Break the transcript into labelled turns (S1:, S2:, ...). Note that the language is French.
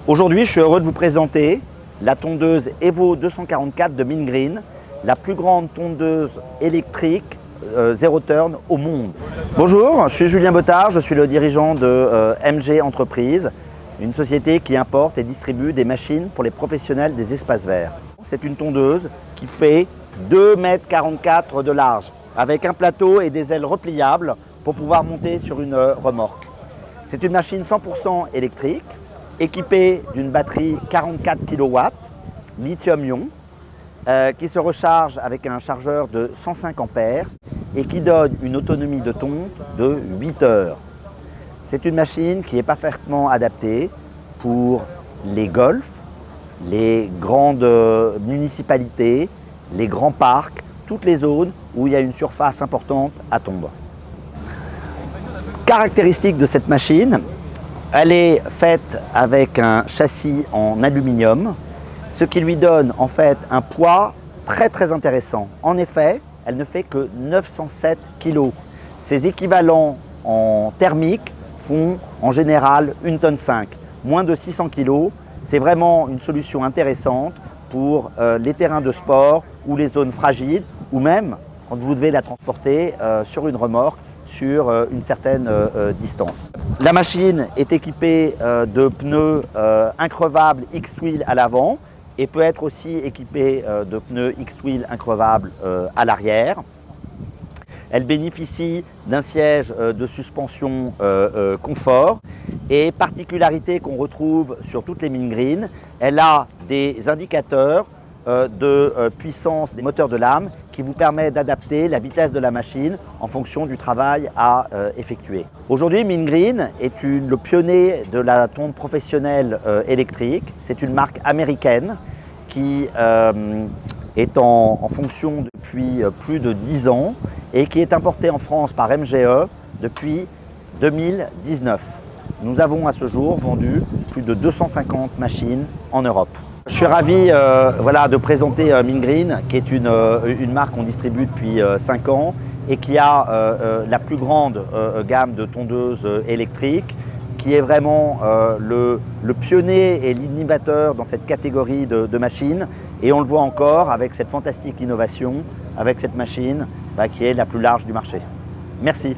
S1: Aujourd'hui, je suis heureux de vous présenter la tondeuse Evo 244 de Mingreen, la plus grande tondeuse électrique zéro turn au monde. Bonjour, je suis Julien Bottard, je suis le dirigeant de MG Entreprises, une société qui importe et distribue des machines pour les professionnels des espaces verts. C'est une tondeuse qui fait 2,44 m de large, avec un plateau et des ailes repliables pour pouvoir monter sur une remorque. C'est une machine 100% électrique, équipée d'une batterie 44 kW, lithium-ion, qui se recharge avec un chargeur de 105 ampères et qui donne une autonomie de tonte de 8 heures. C'est une machine qui est parfaitement adaptée pour les golfs, les grandes municipalités, les grands parcs, toutes les zones où il y a une surface importante à tondre. Caractéristique de cette machine, elle est faite avec un châssis en aluminium, ce qui lui donne en fait un poids très intéressant. En effet, elle ne fait que 907 kg. Ses équivalents en thermique font en général 1,5 tonne. Moins de 600 kg, c'est vraiment une solution intéressante pour les terrains de sport ou les zones fragiles, ou même quand vous devez la transporter sur une remorque sur une certaine distance. La machine est équipée de pneus increvables X-Twil à l'avant et peut être aussi équipée de pneus X-Twil increvables à l'arrière. Elle bénéficie d'un siège de suspension confort et particularité qu'on retrouve sur toutes les Mingreen, elle a des indicateurs de puissance des moteurs de lame qui vous permet d'adapter la vitesse de la machine en fonction du travail à effectuer. Aujourd'hui, Mingreen est le pionnier de la tonde professionnelle électrique. C'est une marque américaine qui est en fonction depuis plus de 10 ans et qui est importée en France par MGE depuis 2019. Nous avons à ce jour vendu plus de 250 machines en Europe. Je suis ravi de présenter Mingreen, qui est une marque qu'on distribue depuis 5 ans et qui a la plus grande gamme de tondeuses électriques, qui est vraiment le pionnier et l'innovateur dans cette catégorie de machines. Et on le voit encore avec cette fantastique innovation, avec cette machine qui est la plus large du marché. Merci.